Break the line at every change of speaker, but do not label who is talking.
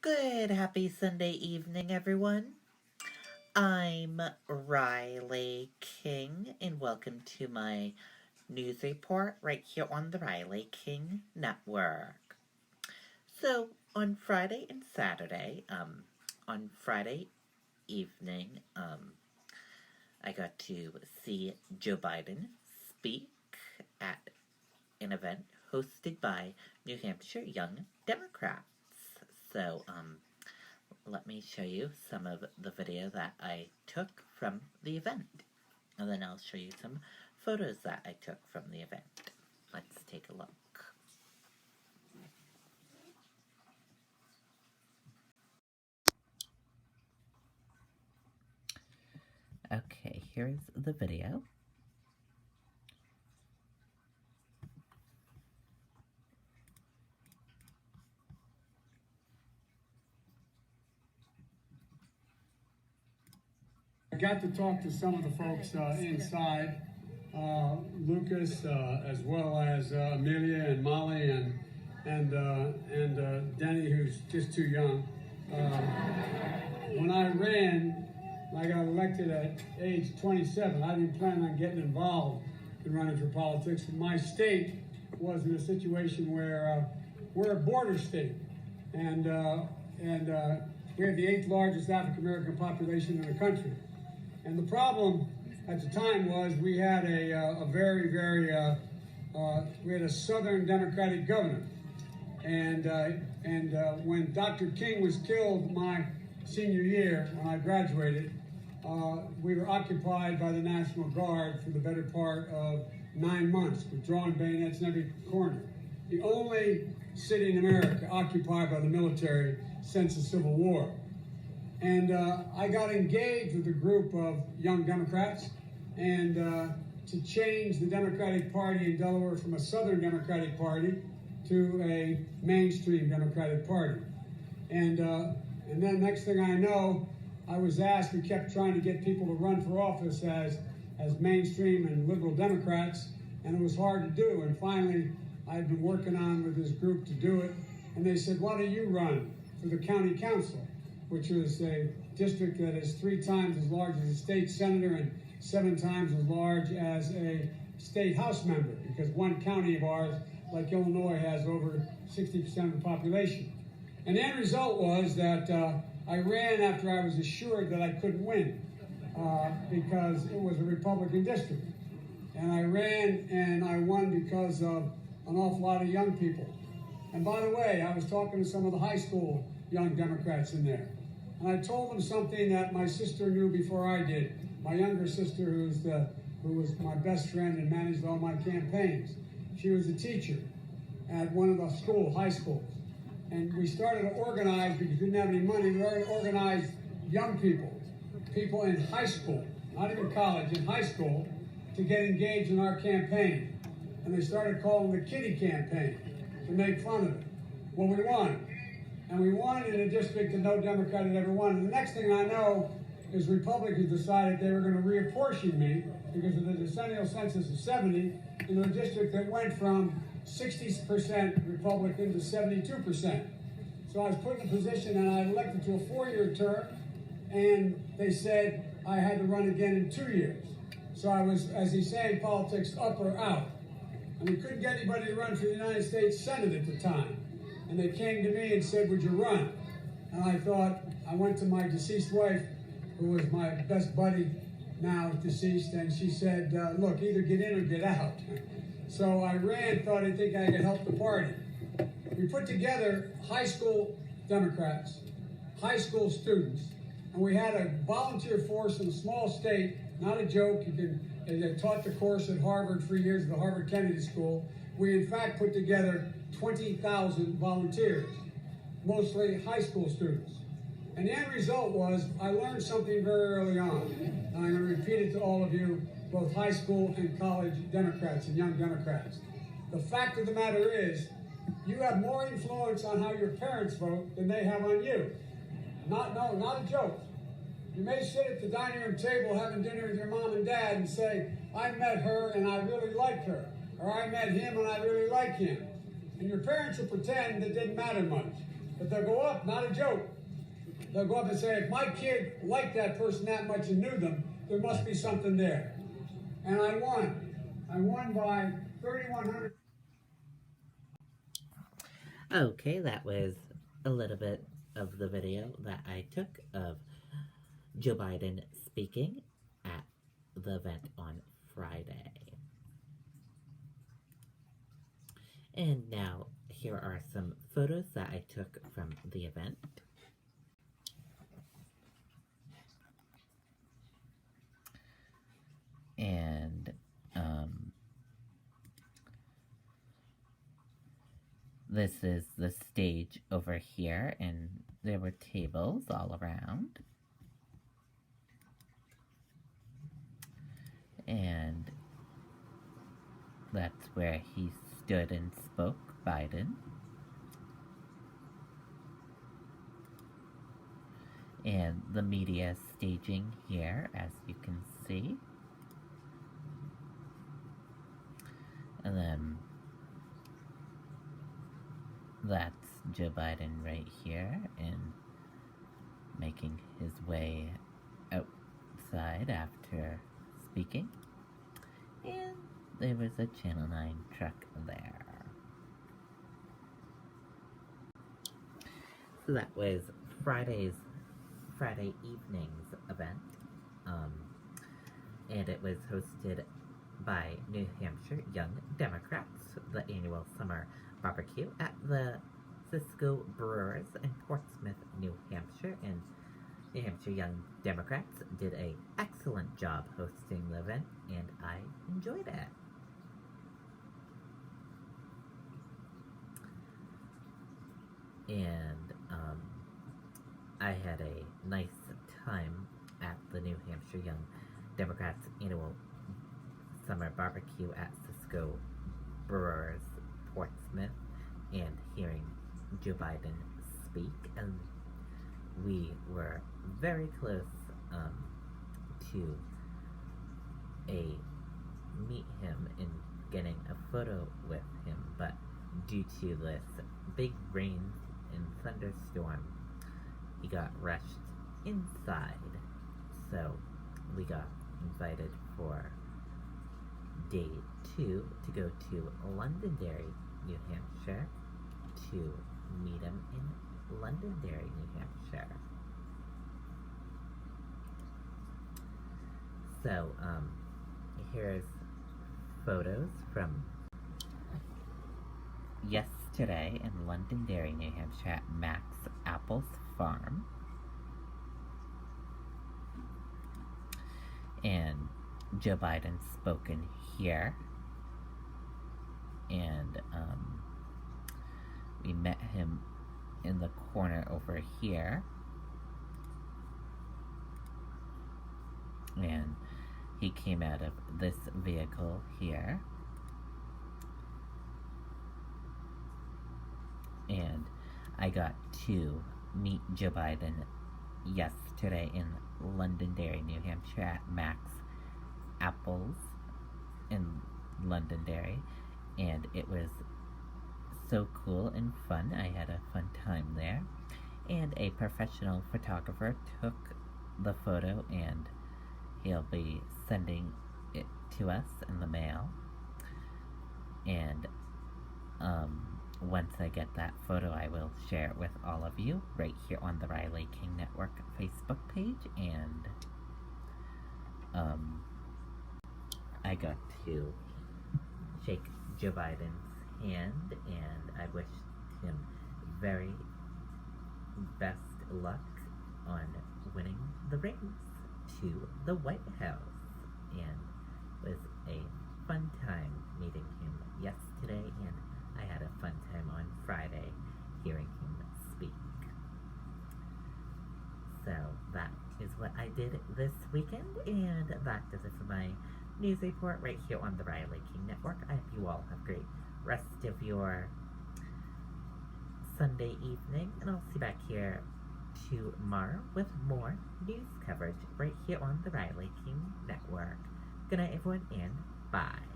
Good happy Sunday evening, everyone. I'm Riley King, and welcome to my news report right here on the Riley King Network. So, on Friday and Saturday, on Friday evening, I got to see Joe Biden speak at an event hosted by New Hampshire Young Democrats. So, let me show you some of the video that I took from the event. And then I'll show you some photos that I took from the event. Let's take a look. Okay, here's the video.
I got to talk to some of the folks inside, Lucas, as well as Amelia and Molly and Denny, who's just too young. When I ran, I got elected at age 27. I didn't plan on getting involved in running for politics. My state was in a situation where we're a border state, and we have the 8th largest African American population in the country. And the problem at the time was we had we had a Southern Democratic governor. And when Dr. King was killed my senior year, when I graduated, we were occupied by the National Guard for the better part of 9 months, with drawn bayonets in every corner. The only city in America occupied by the military since the Civil War. And I got engaged with a group of young Democrats and to change the Democratic Party in Delaware from a Southern Democratic Party to a mainstream Democratic Party. And then next thing I know, I was asked, we kept trying to get people to run for office as mainstream and liberal Democrats, and it was hard to do. And finally, I'd been working on with this group to do it, and they said, why don't you run for the county council, which was a district that is 3 times as large as a state senator and 7 times as large as a state house member, because one county of ours, like Illinois, has over 60% of the population. And the end result was that I ran after I was assured that I couldn't win because it was a Republican district. And I ran and I won because of an awful lot of young people. And by the way, I was talking to some of the high school young Democrats in there. And I told them something that my sister knew before I did. My younger sister, who was my best friend and managed all my campaigns. She was a teacher at one of the high schools. And we started to organize, because we didn't have any money, we started to organize young people in high school, not even college, in high school, to get engaged in our campaign. And they started calling the kiddie campaign to make fun of it. Well, we won. And we won in a district that no Democrat had ever won. And the next thing I know is Republicans decided they were going to reapportion me because of the decennial census of 70 into a district that went from 60% Republican to 72%. So I was put in a position and I elected to a 4-year term, and they said I had to run again in 2 years. So I was, as they say in politics, up or out. And we couldn't get anybody to run for the United States Senate at the time. And they came to me and said, would you run? And I thought, I went to my deceased wife, who was my best buddy, now deceased, and she said, look, either get in or get out. So I ran, thought I think I could help the party. We put together high school Democrats, high school students, and we had a volunteer force in a small state, not a joke. I taught the course at Harvard for years, at the Harvard Kennedy School. We in fact put together 20,000 volunteers, mostly high school students. And the end result was I learned something very early on, and I'm going to repeat it to all of you, both high school and college Democrats and young Democrats. The fact of the matter is, you have more influence on how your parents vote than they have on you. Not a joke. You may sit at the dining room table having dinner with your mom and dad and say, I met her and I really liked her. Or I met him and I really like him. And your parents will pretend it didn't matter much. But they'll go up, not a joke. They'll go up and say, if my kid liked that person that much and knew them, there must be something there. And I won. I won by 3,100.
Okay, that was a little bit of the video that I took of Joe Biden speaking at the event on Friday. And now, here are some photos that I took from the event. And, this is the stage over here, and there were tables all around. And that's where he stood and spoke, Biden. And the media staging here, as you can see. And then that's Joe Biden right here and making his way outside after speaking. And there was a Channel 9 truck there. So that was Friday evening's event. And it was hosted by New Hampshire Young Democrats, the annual summer barbecue at the Cisco Brewers in Portsmouth, New Hampshire. And New Hampshire Young Democrats did an excellent job hosting the event, and I enjoyed it. And I had a nice time at the New Hampshire Young Democrats annual summer barbecue at Cisco Brewers Portsmouth and hearing Joe Biden speak, and we were very close to meet him and getting a photo with him, but due to this big rain and thunderstorm, he got rushed inside, so we got invited for day 2 to go to Londonderry, New Hampshire, to meet him in Londonderry, New Hampshire. So, here's photos from yesterday in Londonderry, New Hampshire at Mack's Apples Farm. And Joe Biden spoken here, and we met him in the corner over here, and he came out of this vehicle here, and I got to meet Joe Biden yesterday in Londonderry, New Hampshire at Mack's Apples in Londonderry, and it was so cool and fun. I had a fun time there, and a professional photographer took the photo, and he'll be sending it to us in the mail. And once I get that photo, I will share it with all of you right here on the Riley King Network Facebook page. And I got to shake Joe Biden's hand, and I wished him very best luck on winning the race to the White House. And it was a fun time meeting him yesterday, and I had a fun time on Friday hearing him speak. So that is what I did this weekend, and that does it for my news report right here on the Riley King Network. I hope you all have a great rest of your Sunday evening, and I'll see you back here tomorrow with more news coverage right here on the Riley King Network. Good night, everyone, and bye.